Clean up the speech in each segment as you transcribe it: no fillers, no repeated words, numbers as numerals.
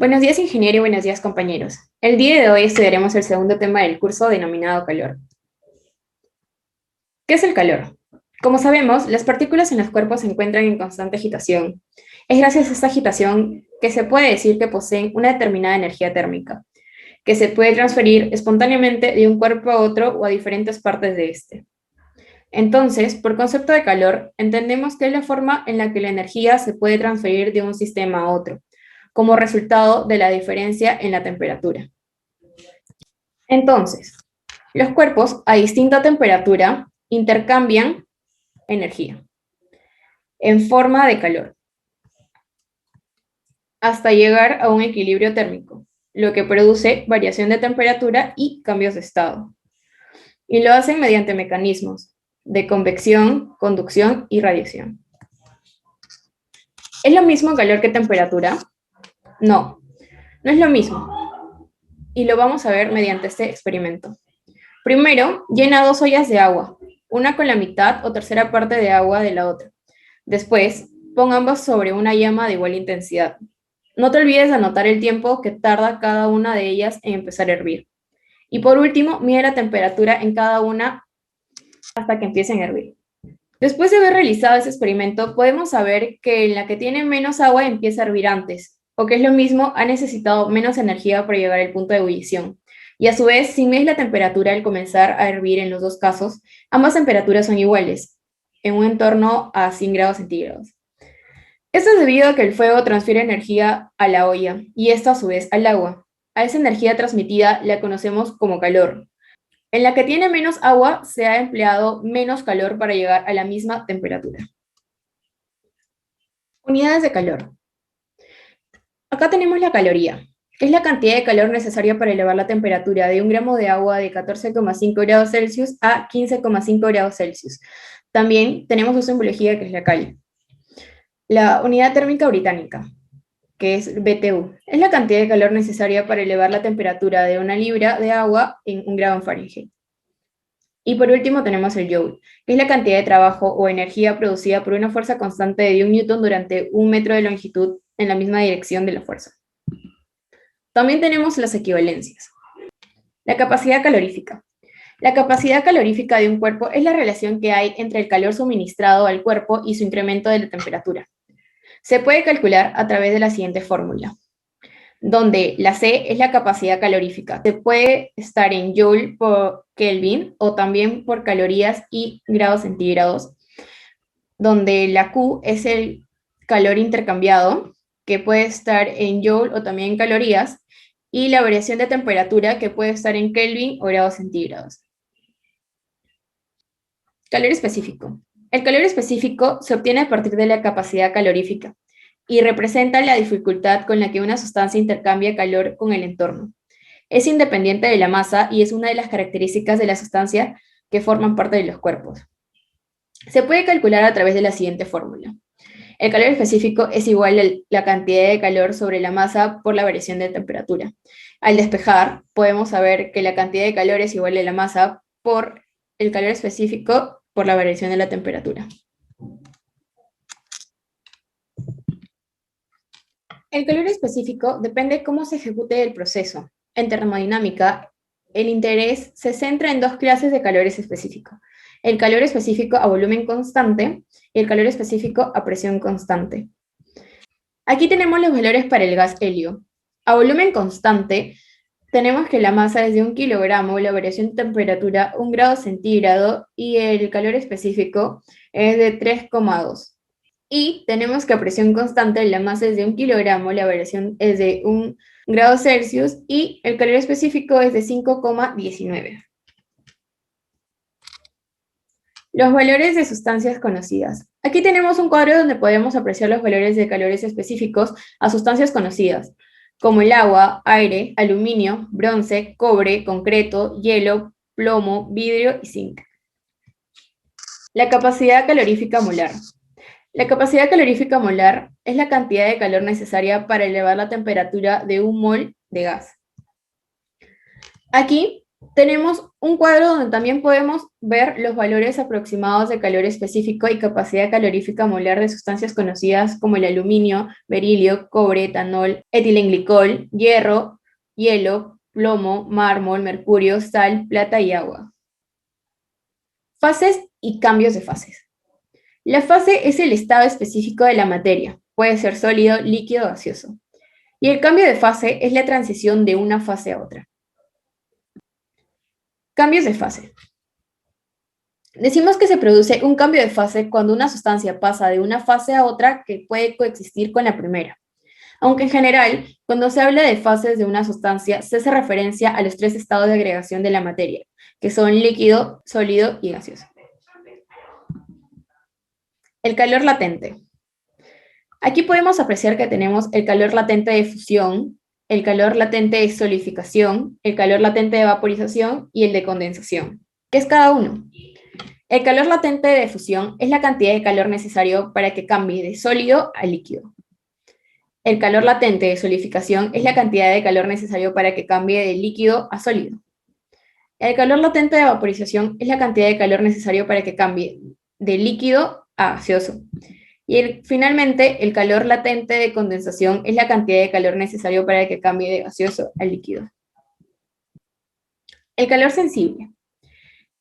Buenos días, ingeniero, y buenos días, compañeros. El día de hoy estudiaremos el segundo tema del curso denominado calor. ¿Qué es el calor? Como sabemos, las partículas en los cuerpos se encuentran en constante agitación. Es gracias a esta agitación que se puede decir que poseen una determinada energía térmica, que se puede transferir espontáneamente de un cuerpo a otro o a diferentes partes de este. Entonces, por concepto de calor, entendemos que es la forma en la que la energía se puede transferir de un sistema a otro, como resultado de la diferencia en la temperatura. Entonces, los cuerpos a distinta temperatura intercambian energía en forma de calor hasta llegar a un equilibrio térmico, lo que produce variación de temperatura y cambios de estado. Y lo hacen mediante mecanismos de convección, conducción y radiación. ¿Es lo mismo calor que temperatura? No, no es lo mismo. Y lo vamos a ver mediante este experimento. Primero, llena 2 ollas de agua, una con la mitad o tercera parte de agua de la otra. Después, pon ambas sobre una llama de igual intensidad. No te olvides de anotar el tiempo que tarda cada una de ellas en empezar a hervir. Y por último, mide la temperatura en cada una hasta que empiecen a hervir. Después de haber realizado ese experimento, podemos saber que en la que tiene menos agua empieza a hervir antes, o que es lo mismo, ha necesitado menos energía para llegar al punto de ebullición. Y a su vez, si mides la temperatura al comenzar a hervir en los dos casos, ambas temperaturas son iguales, en un entorno a 100 grados centígrados. Esto es debido a que el fuego transfiere energía a la olla y esta a su vez al agua. A esa energía transmitida la conocemos como calor. En la que tiene menos agua se ha empleado menos calor para llegar a la misma temperatura. Unidades de calor. Acá tenemos la caloría. Es la cantidad de calor necesaria para elevar la temperatura de 1 gramo de agua de 14,5 grados Celsius a 15,5 grados Celsius. También tenemos su simbología, que es la cal. La unidad térmica británica, que es BTU, es la cantidad de calor necesaria para elevar la temperatura de 1 libra de agua en 1 grado Fahrenheit. Y por último tenemos el joule, que es la cantidad de trabajo o energía producida por una fuerza constante de 1 newton durante 1 metro de longitud en la misma dirección de la fuerza. También tenemos las equivalencias. La capacidad calorífica. La capacidad calorífica de un cuerpo es la relación que hay entre el calor suministrado al cuerpo y su incremento de la temperatura. Se puede calcular a través de la siguiente fórmula, donde la C es la capacidad calorífica. Se puede estar en joule por Kelvin o también por calorías y grados centígrados, donde la Q es el calor intercambiado, que puede estar en joule o también en calorías, y la variación de temperatura, que puede estar en Kelvin o grados centígrados. Calor específico. El calor específico se obtiene a partir de la capacidad calorífica y representa la dificultad con la que una sustancia intercambia calor con el entorno. Es independiente de la masa y es una de las características de la sustancia que forman parte de los cuerpos. Se puede calcular a través de la siguiente fórmula. El calor específico es igual a la cantidad de calor sobre la masa por la variación de temperatura. Al despejar, podemos saber que la cantidad de calor es igual a la masa por el calor específico por la variación de la temperatura. El calor específico depende cómo se ejecute el proceso. En termodinámica, el interés se centra en dos clases de calores específicos: el calor específico a volumen constante y el calor específico a presión constante. Aquí tenemos los valores para el gas helio. A volumen constante, tenemos que la masa es de 1 kilogramo, la variación de temperatura 1 grado centígrado y el calor específico es de 3,2. Y tenemos que a presión constante la masa es de 1 kilogramo, la variación es de 1 grado Celsius y el calor específico es de 5,19. Los valores de sustancias conocidas. Aquí tenemos un cuadro donde podemos apreciar los valores de calores específicos a sustancias conocidas, como el agua, aire, aluminio, bronce, cobre, concreto, hielo, plomo, vidrio y zinc. La capacidad calorífica molar. La capacidad calorífica molar es la cantidad de calor necesaria para elevar la temperatura de un mol de gas. Aquí Tenemos un cuadro donde también podemos ver los valores aproximados de calor específico y capacidad calorífica molar de sustancias conocidas como el aluminio, berilio, cobre, etanol, etilenglicol, hierro, hielo, plomo, mármol, mercurio, sal, plata y agua. Fases y cambios de fases. La fase es el estado específico de la materia, puede ser sólido, líquido o gaseoso. Y el cambio de fase es la transición de una fase a otra. Cambios de fase. Decimos que se produce un cambio de fase cuando una sustancia pasa de una fase a otra que puede coexistir con la primera. Aunque en general, cuando se habla de fases de una sustancia, se hace referencia a los tres estados de agregación de la materia, que son líquido, sólido y gaseoso. El calor latente. Aquí podemos apreciar que tenemos el calor latente de fusión, el calor latente de solidificación, el calor latente de vaporización y el de condensación. ¿Qué es cada uno? El calor latente de fusión es la cantidad de calor necesario para que cambie de sólido a líquido. El calor latente de solidificación es la cantidad de calor necesario para que cambie de líquido a sólido. El calor latente de vaporización es la cantidad de calor necesario para que cambie de líquido a gaseoso. Y finalmente, el calor latente de condensación es la cantidad de calor necesario para que cambie de gaseoso a líquido. El calor sensible.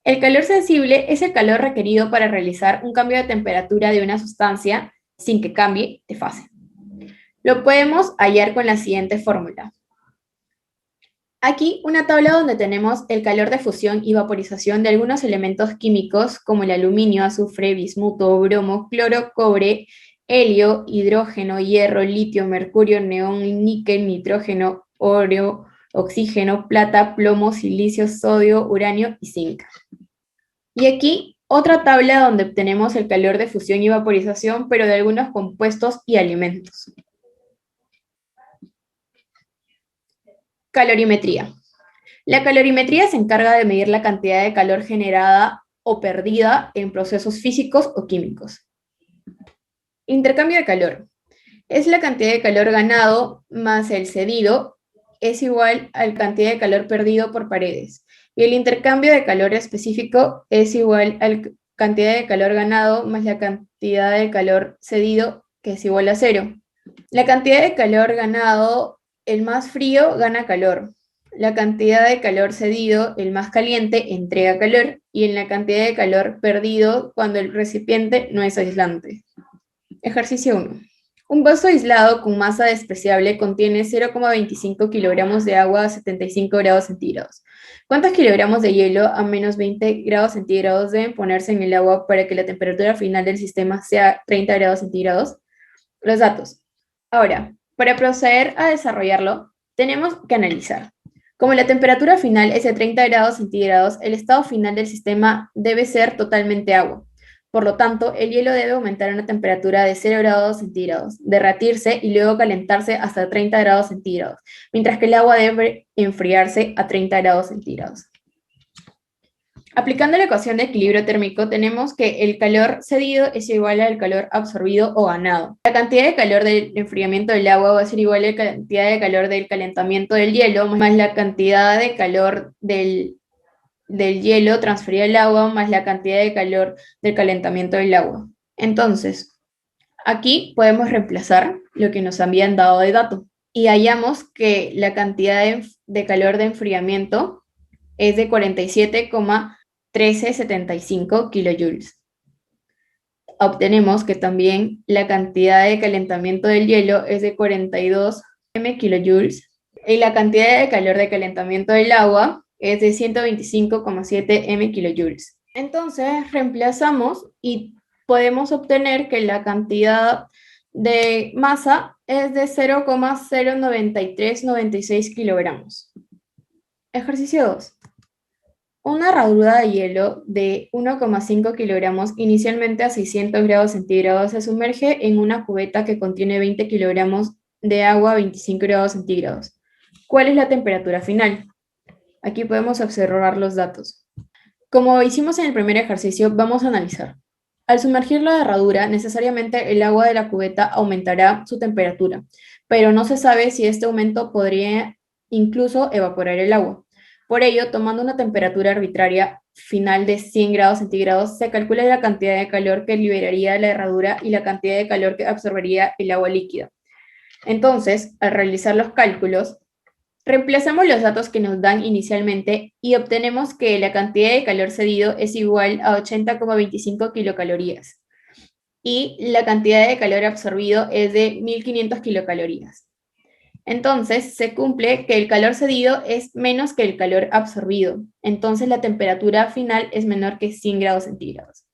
El calor sensible es el calor requerido para realizar un cambio de temperatura de una sustancia sin que cambie de fase. Lo podemos hallar con la siguiente fórmula. Aquí una tabla donde tenemos el calor de fusión y vaporización de algunos elementos químicos como el aluminio, azufre, bismuto, bromo, cloro, cobre, helio, hidrógeno, hierro, litio, mercurio, neón, níquel, nitrógeno, oro, oxígeno, plata, plomo, silicio, sodio, uranio y zinc. Y aquí otra tabla donde obtenemos el calor de fusión y vaporización, pero de algunos compuestos y alimentos. Calorimetría. La calorimetría se encarga de medir la cantidad de calor generada o perdida en procesos físicos o químicos. Intercambio de calor. Es la cantidad de calor ganado más el cedido es igual a la cantidad de calor perdido por paredes. Y el intercambio de calor específico es igual a la cantidad de calor ganado más la cantidad de calor cedido, que es igual a cero. La cantidad de calor ganado, el más frío gana calor. La cantidad de calor cedido, el más caliente, entrega calor. Y en la cantidad de calor perdido cuando el recipiente no es aislante. Ejercicio 1. Un vaso aislado con masa despreciable contiene 0,25 kilogramos de agua a 75 grados centígrados. ¿Cuántos kilogramos de hielo a menos 20 grados centígrados deben ponerse en el agua para que la temperatura final del sistema sea 30 grados centígrados? Los datos. Ahora, para proceder a desarrollarlo, tenemos que analizar. Como la temperatura final es de 30 grados centígrados, el estado final del sistema debe ser totalmente agua. Por lo tanto, el hielo debe aumentar a una temperatura de 0 grados centígrados, derretirse y luego calentarse hasta 30 grados centígrados, mientras que el agua debe enfriarse a 30 grados centígrados. Aplicando la ecuación de equilibrio térmico, tenemos que el calor cedido es igual al calor absorbido o ganado. La cantidad de calor del enfriamiento del agua va a ser igual a la cantidad de calor del calentamiento del hielo, más la cantidad de calor del hielo transferido al agua, más la cantidad de calor del calentamiento del agua. Entonces, aquí podemos reemplazar lo que nos habían dado de dato y hallamos que la cantidad de calor de enfriamiento es de 47,1375 kilojoules. Obtenemos que también la cantidad de calentamiento del hielo es de 42 m kilojoules y la cantidad de calor de calentamiento del agua es de 125,7 m kilojoules. Entonces reemplazamos y podemos obtener que la cantidad de masa es de 0,09396 kilogramos. Ejercicio 2. Una herradura de hielo de 1,5 kilogramos inicialmente a 600 grados centígrados se sumerge en una cubeta que contiene 20 kilogramos de agua a 25 grados centígrados. ¿Cuál es la temperatura final? Aquí podemos observar los datos. Como hicimos en el primer ejercicio, vamos a analizar. Al sumergir la herradura, necesariamente el agua de la cubeta aumentará su temperatura, pero no se sabe si este aumento podría incluso evaporar el agua. Por ello, tomando una temperatura arbitraria final de 100 grados centígrados, se calcula la cantidad de calor que liberaría la herradura y la cantidad de calor que absorbería el agua líquida. Entonces, al realizar los cálculos, reemplazamos los datos que nos dan inicialmente y obtenemos que la cantidad de calor cedido es igual a 80,25 kilocalorías y la cantidad de calor absorbido es de 1500 kilocalorías. Entonces, se cumple que el calor cedido es menos que el calor absorbido. Entonces, la temperatura final es menor que 100 grados centígrados.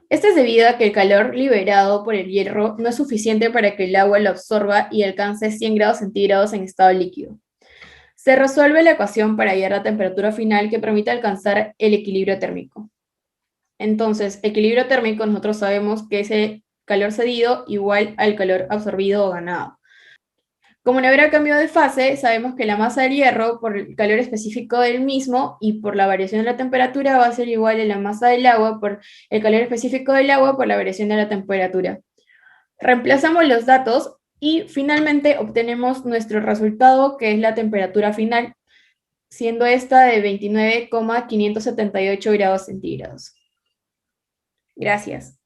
Esto es debido a que el calor liberado por el hierro no es suficiente para que el agua lo absorba y alcance 100 grados centígrados en estado líquido. Se resuelve la ecuación para hallar la temperatura final que permite alcanzar el equilibrio térmico. Entonces, equilibrio térmico nosotros sabemos que es el calor cedido igual al calor absorbido o ganado. Como no habrá cambio de fase, sabemos que la masa del hierro, por el calor específico del mismo y por la variación de la temperatura, va a ser igual a la masa del agua por el calor específico del agua por la variación de la temperatura. Reemplazamos los datos y finalmente obtenemos nuestro resultado, que es la temperatura final, siendo esta de 29,578 grados centígrados. Gracias.